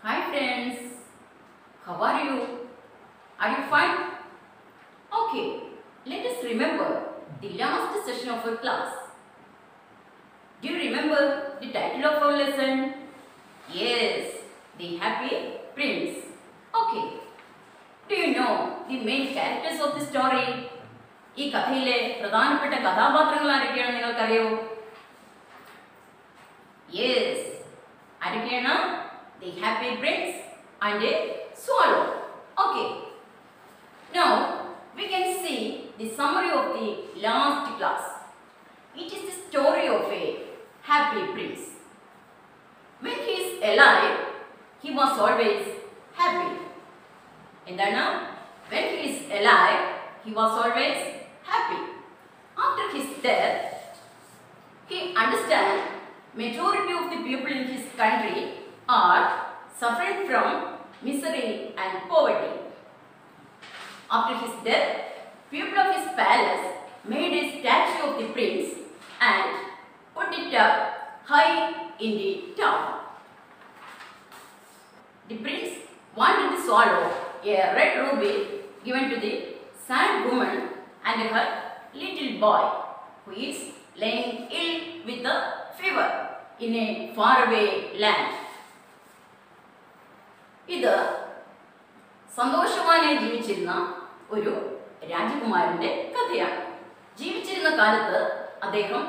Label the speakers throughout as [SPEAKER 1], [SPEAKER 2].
[SPEAKER 1] Hi friends, how are you? Are you fine? Okay, let us remember the last session of our class. Do you remember the title of our lesson? Yes, The Happy Prince. Okay, do you know the main characters of the story? ഈ കഥയിലെ പ്രധാനപ്പെട്ട കഥാപാത്രങ്ങൾ ആരൊക്കെയാണെന്ന് നിങ്ങൾക്കറിയോ? Yes, ആരൊക്കെയാണ്? The Happy Prince and a Swallow. Okay. Now we can see the summary of the last class. It is the story of a happy prince. When he is alive, he was always happy. Endana? When he is alive, he was always happy. After his death, he understands majority of the people in his country are suffering from misery and poverty. After his death, people of his palace made a statue of the prince and put it up high in the town. The prince wanted to swallow a red ruby given to the sad woman and her little boy who is laying ill with a fever in a faraway land. ഇത് സന്തോഷവാനായി ജീവിച്ചിരുന്ന ഒരു രാജകുമാരന്റെ കഥയാണ്. ജീവിച്ചിരുന്ന കാലത്ത് അദ്ദേഹം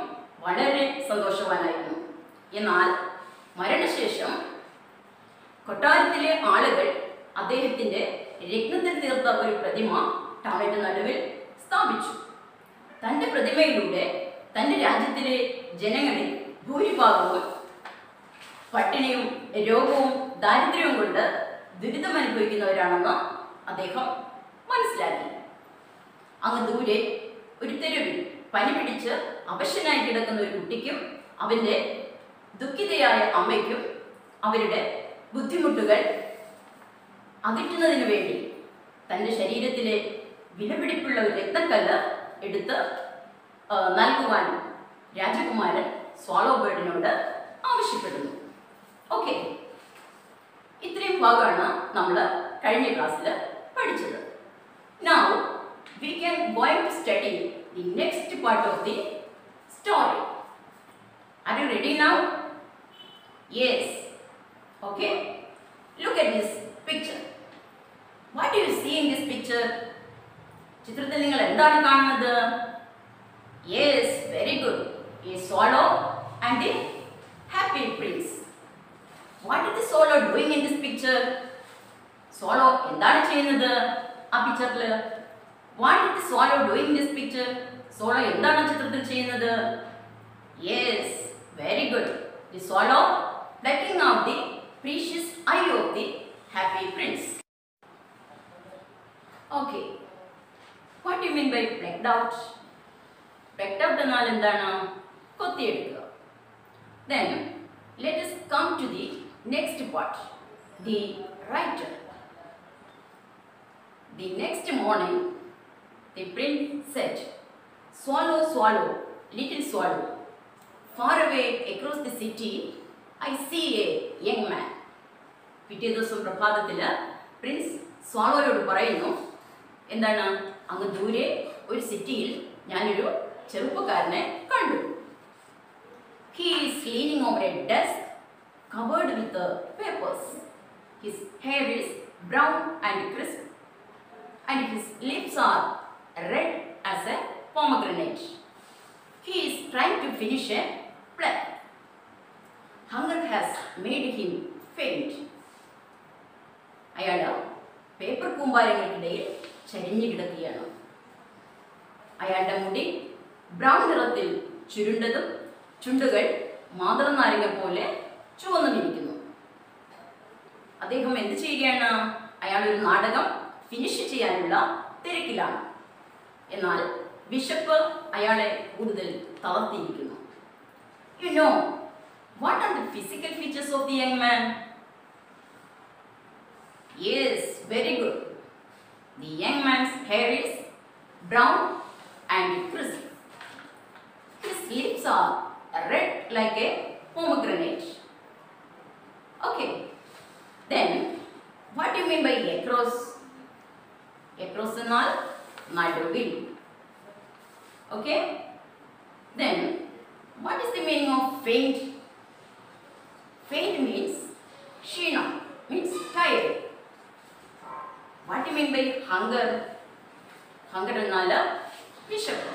[SPEAKER 1] വളരെ സന്തോഷവാനായിരുന്നു. എന്നാൽ മരണശേഷം കൊട്ടാരത്തിലെ ആളുകൾ അദ്ദേഹത്തിന്റെ രത്നത്തിൽ തീർത്ത ഒരു പ്രതിമ ടൗണിന്റെ നടുവിൽ സ്ഥാപിച്ചു. തന്റെ പ്രതിമയിലൂടെ തന്റെ രാജ്യത്തിലെ ജനങ്ങളിൽ ഭൂരിഭാഗവും പട്ടിണിയും രോഗവും ദാരിദ്ര്യവും കൊണ്ട് ദുരിതം അനുഭവിക്കുന്നവരാണെന്ന് അദ്ദേഹം മനസ്സിലാക്കി. അങ്ങ് ദൂരെ ഒരു തെരുവിൽ പനി പിടിച്ച് അവശനായി കിടക്കുന്ന ഒരു കുട്ടിക്കും അവന്റെ ദുഃഖിതയായ അമ്മയ്ക്കും അവരുടെ ബുദ്ധിമുട്ടുകൾ അകറ്റുന്നതിന് വേണ്ടി തന്റെ ശരീരത്തിലെ വിലപിടിപ്പുള്ള ഒരു രക്തക്കല്ല് എടുത്ത് നൽകുവാൻ രാജകുമാരൻ സ്വാളോ ബേർഡിനോട് ആവശ്യപ്പെടുന്നു. ഓക്കെ, ഇത്രയും ഭാഗമാണ് നമ്മൾ കഴിഞ്ഞ ക്ലാസ്സിൽ പഠിച്ചത്. Now we can going to study the next part of the story. Are you ready now? Yes. Okay. Look at this picture. What do you see in this picture? ചിത്രത്തിൽ നിങ്ങൾ എന്താണ് കാണുന്നത്? Yes, very good. A swallow and a happy prince. What is the swallow doing in this picture? Swallow എന്താണ് ചെയ്യുന്നത് ആ പിക്ചറിൽ? What is the swallow doing in this picture? Swallow എന്താണ് ചിത്രത്തിൽ ചെയ്യുന്നത്? Yes, very good. The swallow plucking out the precious eye of the happy prince. Okay. What do you mean by plucked out? Plucked out എന്നാൽ എന്താണ്? കൊത്തിയെടുക്കുക. Then let us come to the next part, the writer. The next morning, the prince said, "Swallow, swallow, little swallow, far away across the city, I see a young man." പിറ്റേ ദിവസം പ്രഭാതത്തിൽ Prince സ്വാളോയോട് പറയുന്നു, എന്താണ്? അങ്ങ് ദൂരെ ഒരു സിറ്റിയിൽ ഞാനൊരു ചെറുപ്പക്കാരനെ കണ്ടു. He is leaning over a desk covered with papers. His hair is brown and crisp, and his lips are red as a pomegranate. He is trying to finish a play. Hunger has made him faint. കൂമ്പാരങ്ങൾക്കിടയിൽ ചരിഞ്ഞു കിടക്കുകയാണ്. അയാളുടെ മുടി brown നിറത്തിൽ ചുരുണ്ടതും ചുണ്ടുകൾ മാതളനാരങ്ങ പോലെ ചുവന്നുമിരിക്കുന്നു. അദ്ദേഹം എന്ത് ചെയ്യുകയാണ്? അയാൾ ഒരു നാടകം ഫിനിഷ് ചെയ്യാനുള്ള തിരക്കിലാണ്. എന്നാൽ വിശപ്പ് അയാളെ കൂടുതൽ തളർത്തിയിരിക്കുന്നു. You know, what are the physical features of the young man? Yes, very good. The young man's hair is brown and crisp. His lips are red like a pomegranate. Okay. Then, what do you mean by across? Across എന്നാൽ നടുവിൽ. Okay. Then, what is the meaning of faint? Faint means ക്ഷീണം, means tired. What do you mean by hunger? Hunger എന്നാൽ വിശപ്പ്.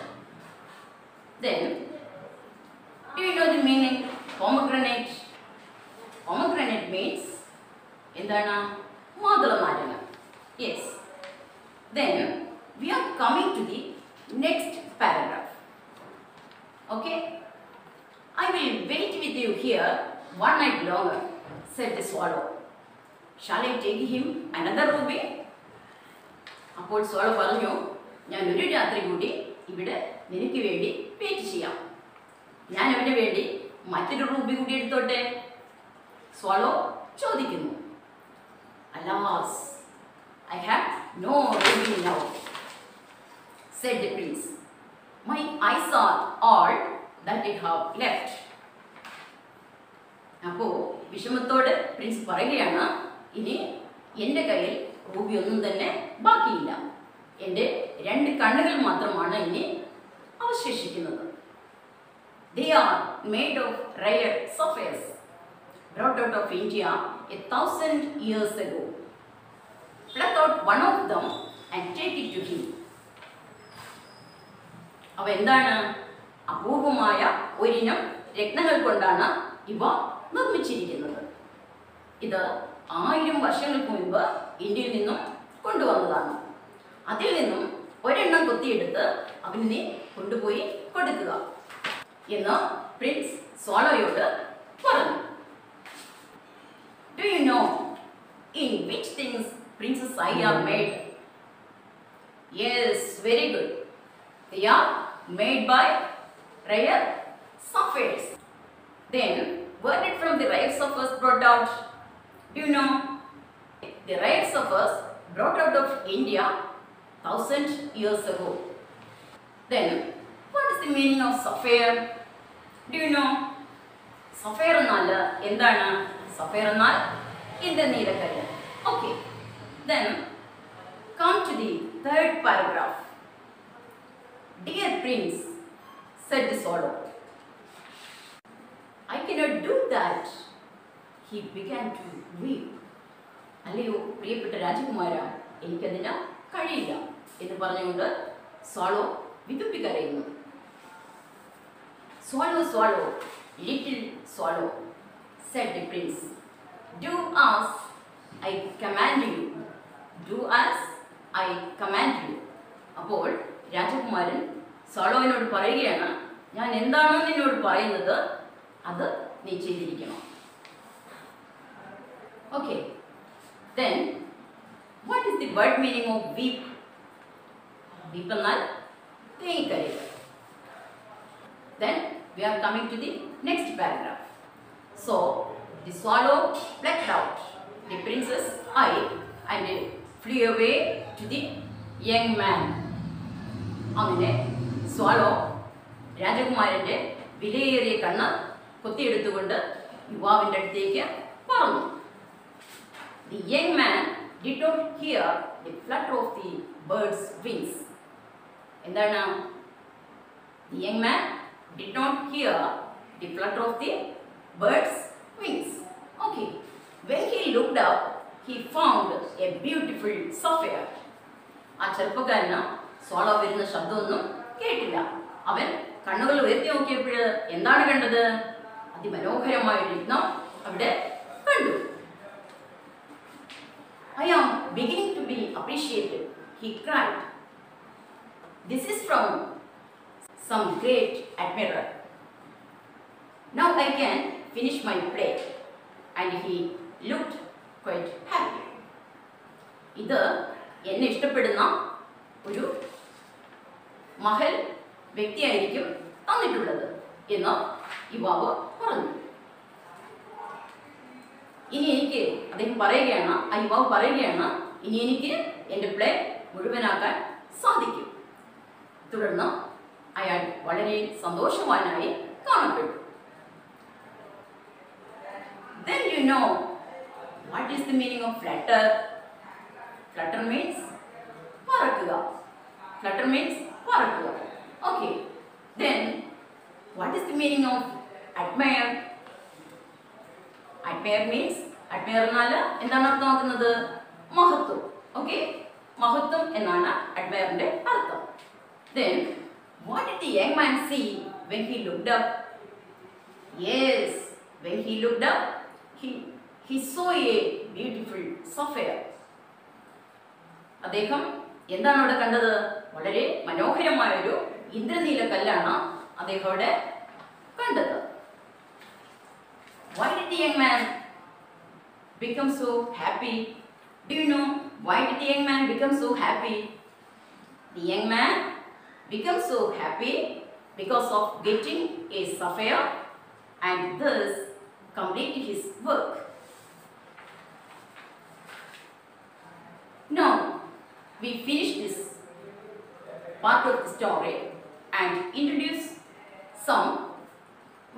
[SPEAKER 1] Then, do you know the meaning pomegranate? Pomegranate means എന്താണ്? മാതളനാരങ്ങ. Yes. Then, we are coming to the next paragraph. Okay? I will wait with you here one night longer, said the swallow. Shall I take him another ruby? അപ്പോൾ swallow പറഞ്ഞു, ഞാൻ ഒരു രാത്രി കൂടി ഇവിടെ നിനക്ക് വേണ്ടി വെയിറ്റ് ചെയ്യാം. ഞാൻ അവന് വേണ്ടി മറ്റൊരു റൂബി കൂടി എടുത്തോട്ടെ? swallow ചോദിക്കുന്നു. Alas, I have no ruby now, said the prince. My eyes are all that I have left. അപ്പോൾ വിഷമത്തോട് പ്രിൻസ് പറയുകയാണ്, ഇനി എൻ്റെ കയ്യിൽ റൂബി ഒന്നും തന്നെ ബാക്കിയില്ല. എൻ്റെ 2 കണ്ണുകൾ മാത്രമാണ് ഇനി അവശേഷിക്കുന്നത്. They are made of rare sapphires brought out of India 1,000 years ago. Pluck out one of them and take it to him. അവ എന്താണ്? അപൂർവമായ ഒരിനം രത്നങ്ങൾ കൊണ്ടാണ് ഇവ നിർമ്മിച്ചിരിക്കുന്നത്. ഇത് 1000 വർഷങ്ങൾക്ക് മുൻപ് ഇന്ത്യയിൽ നിന്നും കൊണ്ടുവന്നതാണ്. അതിൽ നിന്നും ഒരെണ്ണം കൊത്തിയെടുത്ത് അവനെ കൊണ്ടുപോയി കൊടുക്കുക എന്ന് പ്രിൻസ് സ്വാളോയോട് പറഞ്ഞു. Do you know in which things Princess eye are made? Yes, very good. They are made by rare sapphires. Then, where did from the rare sapphires brought out? Do you know? The rare sapphires brought out of India 1,000 years ago. Then, what is the meaning of sapphire? Do you know? Sapphire എന്നാൽ എന്താണ്? Sapphire എന്നാൽ ഇന്ദ്രനീലക്കല്ല്. Okay. Then, come to the 3rd paragraph. Dear Prince, said the swallow, I cannot do that. He began to weep. അല്ലയോ പ്രിയപ്പെട്ട രാജകുമാര, എനിക്കതിന് കഴിയില്ല എന്ന് പറഞ്ഞുകൊണ്ട് swallow വിതുമ്പി കരയുന്നു. Swallow, swallow, little swallow, said the prince. Do as I command you. Do as I command you. അപ്പോൾ രാജകുമാരൻ സ്വാളോവിനോട് പറയുകയാണ്, ഞാൻ എന്താണോ നിന്നോട് പറയുന്നത് അത് നീ ചെയ്തിരിക്കണം. Okay. Then, what is the word meaning of weep? Weep എന്നാൽ തേങ്ങിക്കരയുക. Then, we are coming to the next paragraph. So, the swallow plucked out the prince's eye and flew away to the young man. അങ്ങനെ swallow രാജകുമാരൻ്റെ വിലയേറിയ കണ്ണ് കൊത്തിയെടുത്തുകൊണ്ട് യുവാവിൻ്റെ അടുത്തേക്ക് പറന്നു. The young man did not hear the flutter of the bird's wings. എന്താണ്? The young man did not hear the flutter of the bird's wings. Okay. When he looked up, he found a beautiful sapphire. ആ ചെറുപ്പക്കാരന് swallow വരുന്ന ശബ്ദമൊന്നും കേട്ടില്ല. അവൻ കണ്ണുകൾ ഉയർത്തി നോക്കിയപ്പോൾ എന്താണ് കണ്ടത്? അതിമനോഹരമായ ഒരു രത്നം അവിടെ കണ്ടു. I am beginning to be appreciated. He cried. This is from some great admirer. Now I can finish my play. And he looked quite happy. ഇത് എന്നെ ഇഷ്ടപ്പെടുന്ന ഒരു മഹൽ വ്യക്തിയായിരിക്കും തന്നിട്ടുള്ളത് എന്ന് യുവാവ് പറഞ്ഞു. ഇനി എനിക്ക് അദ്ദേഹം പറയുകയാണ്, ആ യുവാവ് പറയുകയാണ്, ഇനി എനിക്ക് എൻ്റെ പ്ലേ മുഴുവനാക്കാൻ സാധിക്കും. തുടർന്ന് അയാൾ വളരെ സന്തോഷവാനായി കാണപ്പെട്ടു. Then you know what is the meaning of flutter? Flutter means പറക്കുക. Flutter means പറക്കുക. Okay. Then what is the meaning of admire? Admire means എന്നാൽ എന്താണ് അർത്ഥമാക്കുന്നത്? മഹത്വം. Okay? മഹത്വം എന്നാണ് admireന്റെ അർത്ഥം. Then what did the young man see when he looked up? Yes, when he looked up, he saw a beautiful sapphire. അദ്ദേഹം എന്താണ് അവിടെ കണ്ടത്? വളരെ മനോഹരമായ ഒരു ഇന്ദ്രനീല കല്ലാണ് അദ്ദേഹം അവിടെ കണ്ടത്. Why did the young man become so happy? Do you know why did the young man become so happy? The young man becomes so happy because of getting a sapphire and thus completed his work. Now we finish this part of the story and introduce some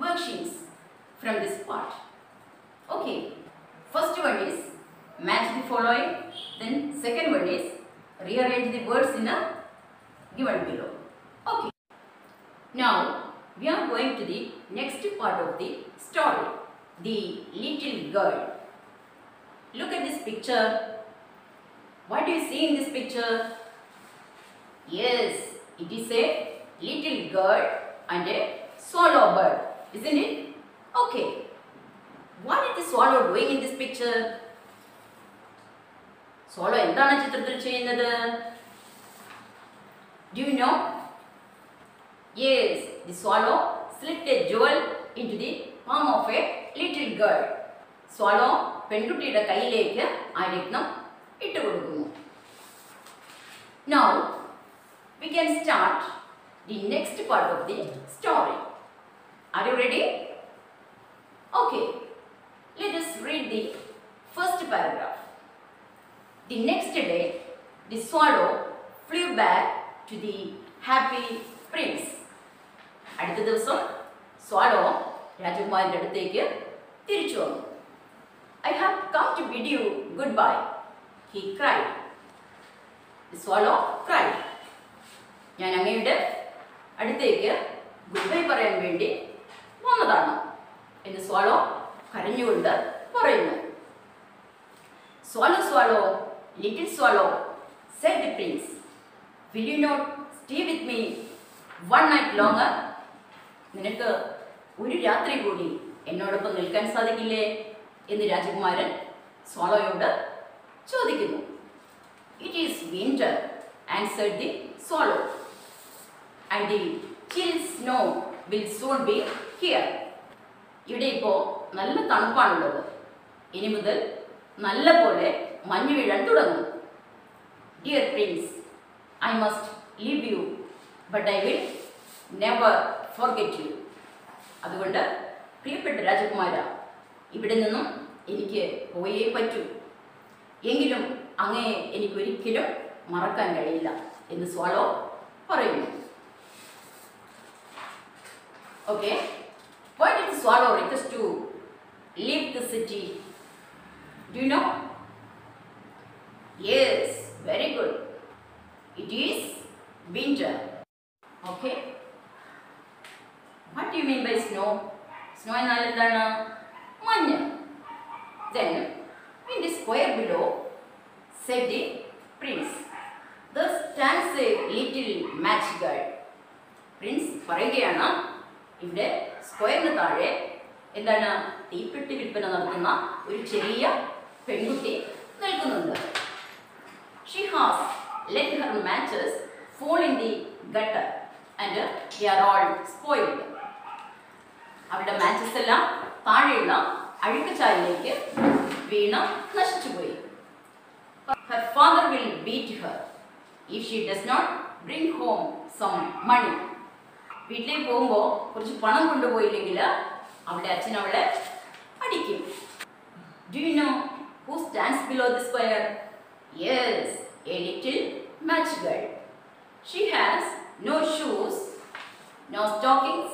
[SPEAKER 1] worksheets from this part. Okay, first one is match the following, then second one is rearrange the words in a given below. Okay, now we are going to the next part of the story, the little girl. Look at this picture. What do you see in this picture? Yes, it is a little girl and a swallow bird, isn't it? Okay, what is the swallow doing in this picture? Swallow എന്താണ് ചിത്രത്തിൽ ചെയ്യുന്നത്? Do you know? Yes, the swallow slipped a jewel into the palm of a little girl. Swallow പെൺകുട്ടിയുടെ കയ്യിലേക്ക് ആ രത്നം ഇട്ടു കൊടുക്കുന്നു. Now we can start the next part of the story. Are you ready? Okay, let us read the first paragraph. The next day, the swallow flew back to the happy prince. അടുത്ത ദിവസം swallow രാജകുമാരന്റെ അടുത്തേക്ക് തിരിച്ചു വന്നു. I have come to bid you goodbye, he cried. The swallow cried. ഞാൻ അങ്ങയുടെ അടുത്തേക്ക് good bye പറയാൻ വേണ്ടി വന്നതാണ് എന്ന് swallow കരഞ്ഞുകൊണ്ട് പറയുന്നു. Swallow, swallow, little swallow, said the prince, will you not stay with me one night longer? നിനക്ക് ഒരു രാത്രി കൂടി എന്നോടൊപ്പം നിൽക്കാൻ സാധിക്കില്ലേ എന്ന് രാജകുമാരൻ swallowയോട് ചോദിക്കുന്നു. It is winter, answered the swallow, and the chill snow will soon be here. ഇവിടെ ഇപ്പോൾ നല്ല തണുപ്പാണുള്ളത്. ഇനി മുതൽ നല്ല പോലെ മഞ്ഞ് വീഴാൻ തുടങ്ങും. Dear prince, I must leave you, but I will never forget you. അതുകൊണ്ട് പ്രിയപ്പെട്ട രാജകുമാര, ഇവിടെ നിന്നും എനിക്ക് പോയേ പറ്റൂ. എങ്കിലും അങ്ങയെ എനിക്കൊരിക്കലും മറക്കാൻ കഴിയില്ല എന്ന് swallow പറയുന്നു. Okay, why did the swallow request to leave the city? Do you know? Yes, very good. It is winter. Okay. What do you mean by snow? Snow എന്നാൽ എന്താണ്? മഞ്ഞ്. Then, in the square below, said the prince, there stands a little match girl. Prince പറയുകയാണ്, ഇവിടെ സ്ക്വയറിന് താഴെ എന്താണ്? തീപ്പെട്ടി വിൽപ്പന നടത്തുന്ന ഒരു ചെറിയ പെൺകുട്ടി നിൽക്കുന്നുണ്ട്. she has let her matches fall in the gutter and they are all spoiled. അവരുടെ മാച്ചസ് എല്ലാം താഴെയുള്ള അഴുക്കച്ചാലിലേക്ക് വീണ് നശിച്ചുപോയി. Her father will beat her if she does not bring home some money. വീട്ടിലേക്ക് പോകുമ്പോൾ കുറച്ച് പണം കൊണ്ടുപോയില്ലെങ്കിൽ അവളുടെ അച്ഛൻ അവളെ അടിക്കും. Do you know who stands below the square? Yes, a little match girl. She has no shoes, no stockings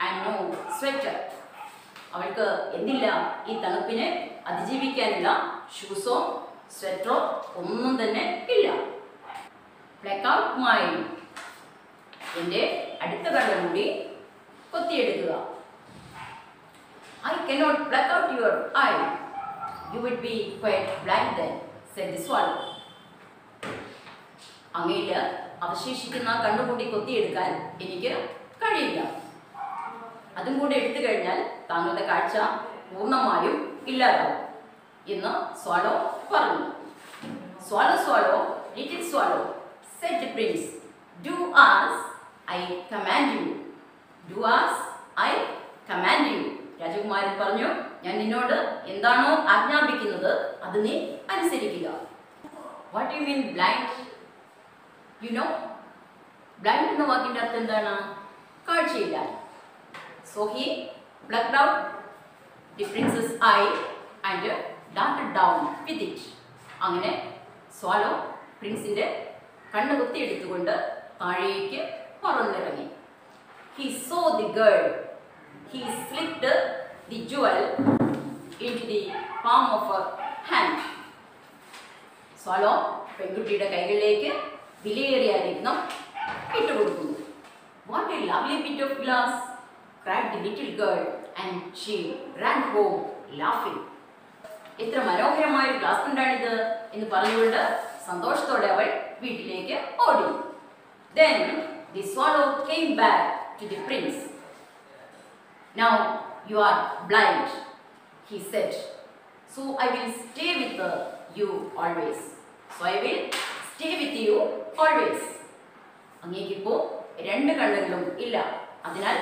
[SPEAKER 1] and no sweater. അവൾക്ക് എന്തില്ല? ഈ തണുപ്പിനെ അതിജീവിക്കാനുള്ള ഷൂസോ സ്വെറ്ററോ ഒന്നും തന്നെ ഇല്ല. Pluck out mine. എൻ്റെ അടുത്ത കണ്ണ് കൂടി കൊത്തിയെടുക്കുക. I cannot pluck out your eye. You would be quite blind then, said the swallow. അങ്ങയിൽ അവശേഷിക്കുന്ന കണ്ണുകൂടി കൊത്തിയെടുക്കാൻ എനിക്ക് കഴിയില്ല. അതും കൂടെ എടുത്തു കഴിഞ്ഞാൽ താങ്കളുടെ കാഴ്ച പൂർണ്ണമായും ഇല്ലാതാവും എന്ന് സ്വാലോ പറഞ്ഞു. Swallow, swallow, little swallow, said the prince. Do as I command you. Do as I command you. രാജകുമാരൻ പറഞ്ഞു, ഞാൻ നിന്നോട് എന്താണോ ആജ്ഞാപിക്കുന്നത് അത് നീ അനുസരിക്കുക. What do you mean blind? You know, blind എന്ന വാക്കിന്റെ അർത്ഥം എന്താണ്? കാഴ്ചയില്ല. So he plucked out the prince's eye and darted down with it. അങ്ങനെ സ്വാലോ പ്രിൻസിന്റെ കണ്ണ് കുത്തിയെടുത്തുകൊണ്ട് താഴേക്ക് പറന്നിറങ്ങി. He saw the girl. He slipped the jewel into the palm of her hand. Swallow പെൺകുട്ടിയുടെ കൈകളിലേക്ക് വിലയേറിയ രത്നം ഇട്ടുകൊടുക്കുന്നു. What a lovely bit of glass, cried the little girl and she ran home laughing. എത്ര മനോഹരമായ ഒരു glass ഉണ്ടാണിത് എന്ന് പറഞ്ഞുകൊണ്ട് സന്തോഷത്തോടെ അവൾ വീട്ടിലേക്ക് ഓടി. Then the swallow came back to the prince. Now you are blind, he said. So I will stay with you always. So I will stay with you always. അങ്ങേക്കിപ്പോൾ രണ്ട് കണ്ണുകളും ഇല്ല. അതിനാൽ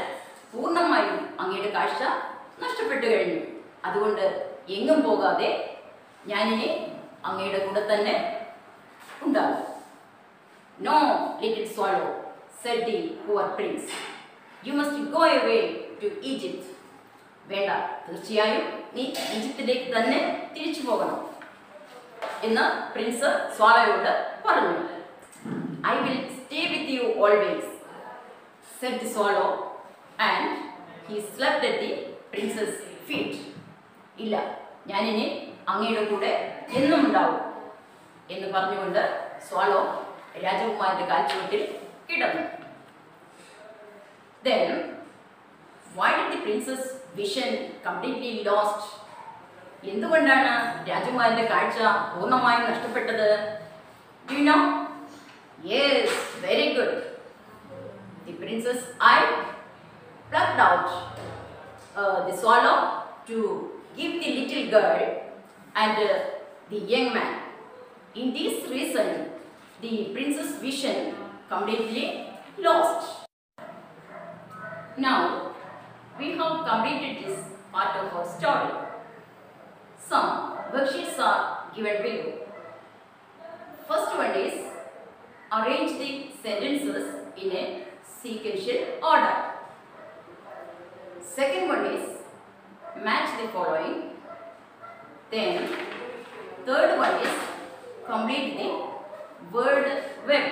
[SPEAKER 1] പൂർണ്ണമായും അങ്ങയുടെ കാഴ്ച നഷ്ടപ്പെട്ടു കഴിഞ്ഞു. അതുകൊണ്ട് എങ്ങും പോകാതെ ഞാനിനി അങ്ങയുടെ കൂടെ തന്നെ ഉണ്ടാകും. No, little swallow, said the poor prince. You must go away to Egypt. വേണ്ട, തീർച്ചയായും നീ ഈജിപ്തിലേക്ക് തന്നെ തിരിച്ചു പോകണം എന്ന് പ്രിൻസ് സ്വാളോയോട് പറഞ്ഞു. I will stay with you always, said the swallow, and he slept at the prince's feet. ഇല്ല, ഞാനിനി അങ്ങയുടെ കൂടെ എന്നും ഉണ്ടാവും എന്ന് പറഞ്ഞുകൊണ്ട് സ്വാളോ രാജകുമാരന്റെ കാൽച്ചുവട്ടിൽ കിടന്നു. Then why did the princess vision completely lost? എന്തുകൊണ്ടാണ് രാജകുമാരന്റെ കാഴ്ച പൂർണ്ണമായും നഷ്ടപ്പെട്ടത്? Do you know? Yes, very good. The princess eye plucked out the swallow to give the little girl and the young man. In this reason, the princess vision completely lost. Now, we have completed this part of our story. Some worksheets are given below. First one is arrange the sentences in a sequential order. Second one is match the following. Then third one is complete the word web.